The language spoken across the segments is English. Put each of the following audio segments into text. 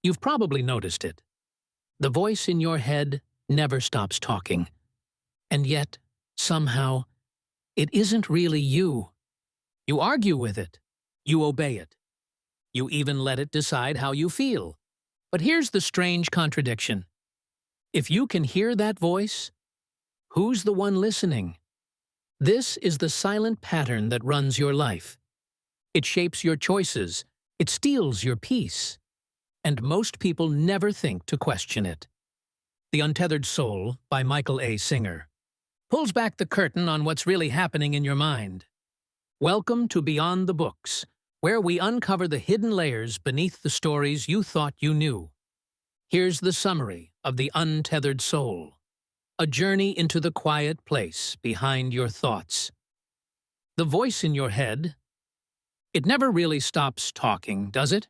You've probably noticed it. The voice in your head never stops talking. And yet, somehow, it isn't really you. You argue with it. You obey it. You even let it decide how you feel. But here's the strange contradiction. If you can hear that voice, who's the one listening? This is the silent pattern that runs your life. It shapes your choices. It steals your peace. And most people never think to question it. The Untethered Soul, by Michael A. Singer, pulls back the curtain on what's really happening in your mind. Welcome to Beyond the Books, where we uncover the hidden layers beneath the stories you thought you knew. Here's the summary of The Untethered Soul, a journey into the quiet place behind your thoughts. The voice in your head, it never really stops talking, does it?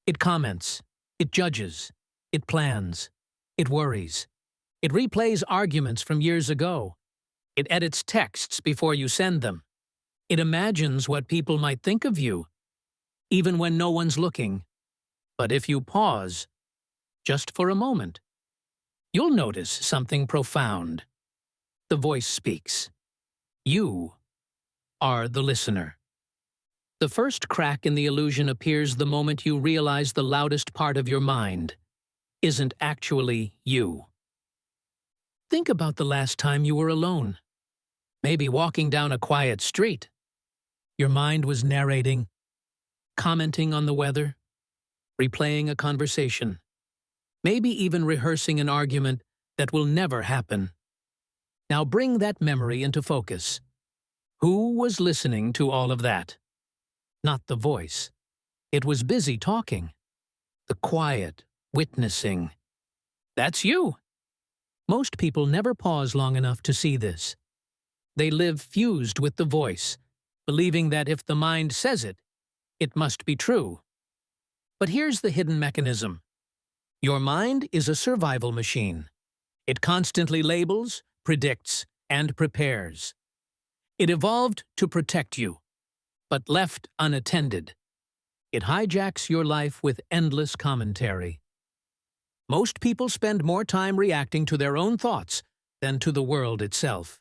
It comments, it judges, it plans, it worries. It replays arguments from years ago. It edits texts before you send them. It imagines what people might think of you, even when no one's looking. But if you pause, just for a moment, you'll notice something profound. The voice speaks. You are the listener. The first crack in the illusion appears the moment you realize the loudest part of your mind isn't actually you. Think about the last time you were alone. Maybe walking down a quiet street. Your mind was narrating, commenting on the weather, replaying a conversation, maybe even rehearsing an argument that will never happen. Now bring that memory into focus. Who was listening to all of that? Not the voice. It was busy talking. The quiet, witnessing. That's you. Most people never pause long enough to see this. They live fused with the voice, believing that if the mind says it, it must be true. But here's the hidden mechanism. Your mind is a survival machine. It constantly labels, predicts, and prepares. It evolved to protect you, but left unattended, it hijacks your life with endless commentary. Most people spend more time reacting to their own thoughts than to the world itself.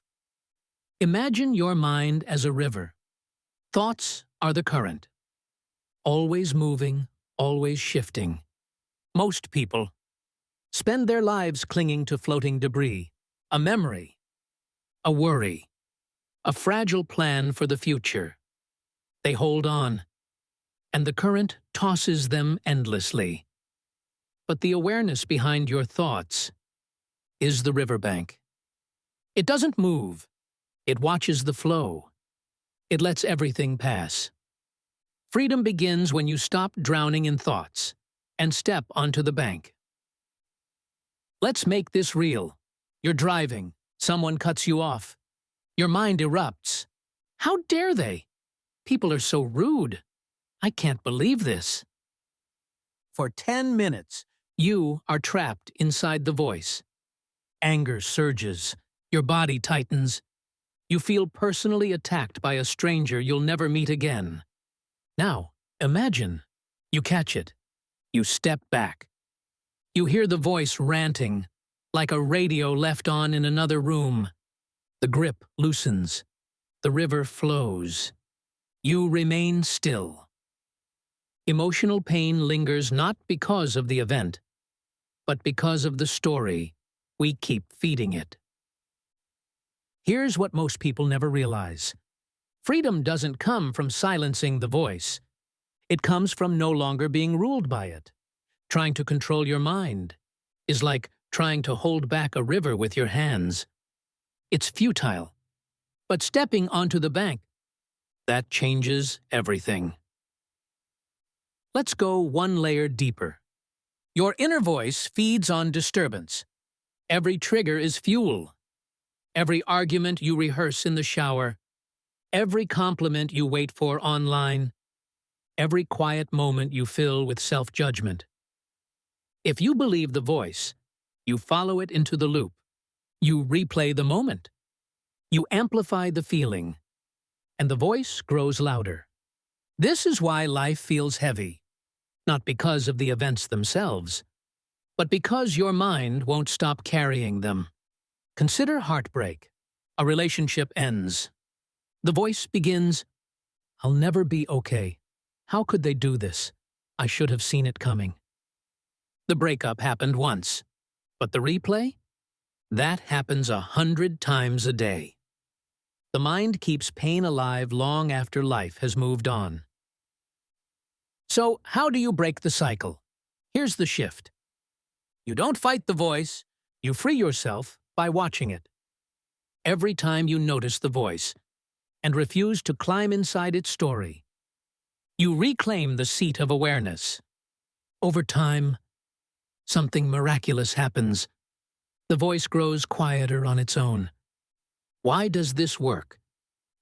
Imagine your mind as a river. Thoughts are the current, always moving, always shifting. Most people spend their lives clinging to floating debris, a memory, a worry, a fragile plan for the future. They hold on, and the current tosses them endlessly. But the awareness behind your thoughts is the riverbank. It doesn't move. It watches the flow. It lets everything pass. Freedom begins when you stop drowning in thoughts and step onto the bank. Let's make this real. You're driving. Someone cuts you off. Your mind erupts. How dare they? People are so rude. I can't believe this. For 10 minutes, you are trapped inside the voice. Anger surges. Your body tightens. You feel personally attacked by a stranger you'll never meet again. Now, imagine. You catch it. You step back. You hear the voice ranting, like a radio left on in another room. The grip loosens. The river flows. You remain still. Emotional pain lingers not because of the event, but because of the story we keep feeding it. Here's what most people never realize. Freedom doesn't come from silencing the voice. It comes from no longer being ruled by it. Trying to control your mind is like trying to hold back a river with your hands. It's futile. But stepping onto the bank, that changes everything. Let's go one layer deeper. Your inner voice feeds on disturbance. Every trigger is fuel. Every argument you rehearse in the shower. Every compliment you wait for online. Every quiet moment you fill with self-judgment. If you believe the voice, you follow it into the loop. You replay the moment. You amplify the feeling. And the voice grows louder. This is why life feels heavy. not because of the events themselves, but because your mind won't stop carrying them. Consider heartbreak. A relationship ends. The voice begins, "I'll never be okay. How could they do this? I should have seen it coming." The breakup happened once, but the replay? That happens 100 times a day. The mind keeps pain alive long after life has moved on. So, how do you break the cycle? Here's the shift. You don't fight the voice, you free yourself by watching it. Every time you notice the voice and refuse to climb inside its story, you reclaim the seat of awareness. Over time, something miraculous happens. The voice grows quieter on its own. Why does this work?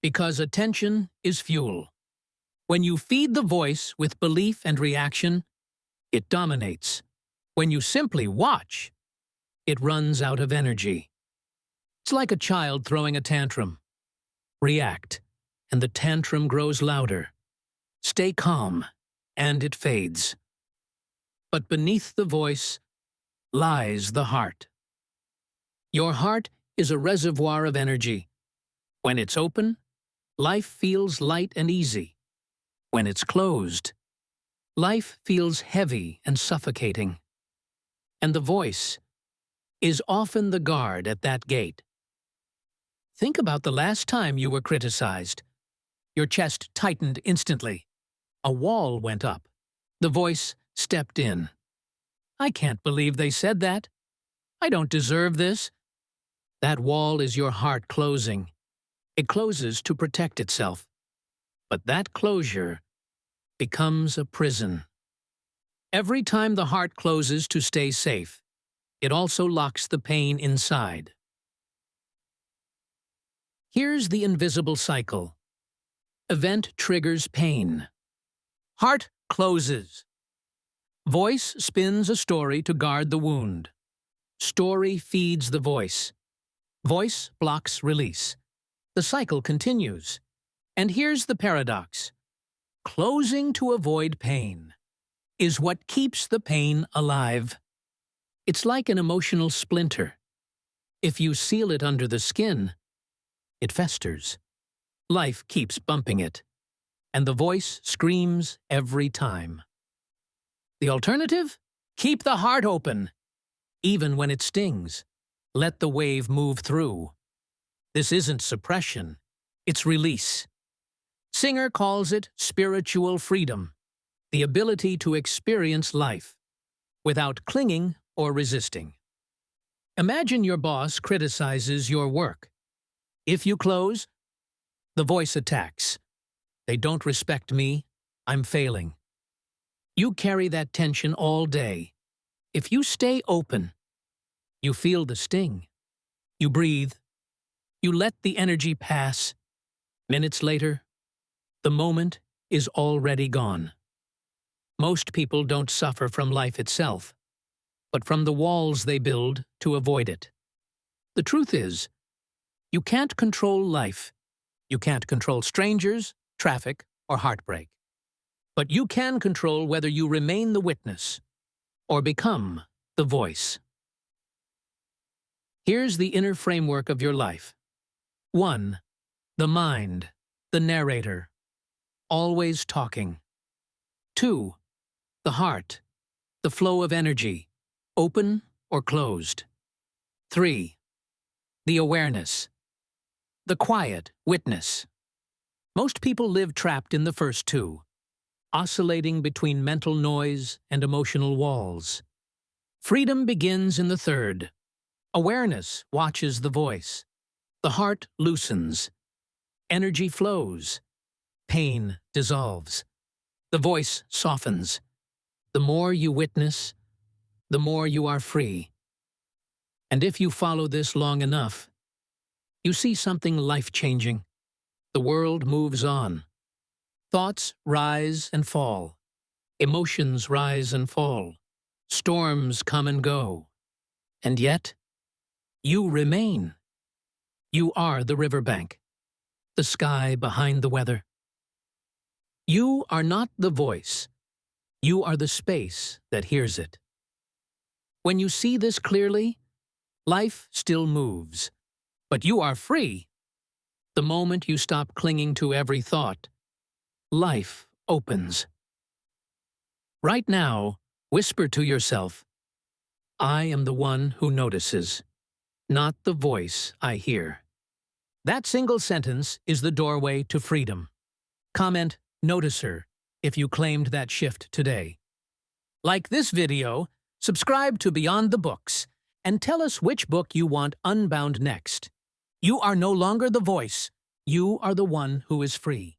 Because attention is fuel. When you feed the voice with belief and reaction, it dominates. When you simply watch, it runs out of energy. It's like a child throwing a tantrum. React, and the tantrum grows louder. Stay calm, and it fades. But beneath the voice lies the heart. Your heart is a reservoir of energy. When it's open, life feels light and easy. When it's closed, life feels heavy and suffocating. And the voice is often the guard at that gate. Think about the last time you were criticized. Your chest tightened instantly. A wall went up. The voice stepped in. "I can't believe they said that. I don't deserve this." That wall is your heart closing. It closes to protect itself. But that closure becomes a prison. Every time the heart closes to stay safe, it also locks the pain inside. Here's the invisible cycle. Event triggers pain. Heart closes. Voice spins a story to guard the wound. Story feeds the voice. Voice blocks release. The cycle continues. And here's the paradox. Closing to avoid pain is what keeps the pain alive. It's like an emotional splinter. If you seal it under the skin, it festers. Life keeps bumping it, and the voice screams every time. The alternative? Keep the heart open. Even when it stings, let the wave move through. This isn't suppression, it's release. Singer calls it spiritual freedom, the ability to experience life without clinging or resisting. Imagine your boss criticizes your work. If you close, the voice attacks. They don't respect me, I'm failing. You carry that tension all day. If you stay open, you feel the sting. You breathe. You let the energy pass. Minutes later, the moment is already gone. Most people don't suffer from life itself, but from the walls they build to avoid it. The truth is, you can't control life. You can't control strangers, traffic, or heartbreak. But you can control whether you remain the witness or become the voice. Here's the inner framework of your life. 1. The mind, the narrator, always talking. 2. The heart, the flow of energy, open or closed. 3. The awareness, the quiet witness. Most people live trapped in the first two, oscillating between mental noise and emotional walls. Freedom begins in the third. Awareness watches the voice. The heart loosens. Energy flows. Pain dissolves. The voice softens. The more you witness, the more you are free. And if you follow this long enough, you see something life-changing. The world moves on. Thoughts rise and fall. Emotions rise and fall. Storms come and go. And yet, you remain. You are the riverbank, the sky behind the weather. You are not the voice. You are the space that hears it. When you see this clearly, life still moves, but you are free. The moment you stop clinging to every thought, life opens. Right now, whisper to yourself, I am the one who notices, not the voice I hear. That single sentence is the doorway to freedom. Comment "Noticer" if you claimed that shift today. Like this video, subscribe to Beyond the Books, and tell us which book you want unbound next. You are no longer the voice. You are the one who is free.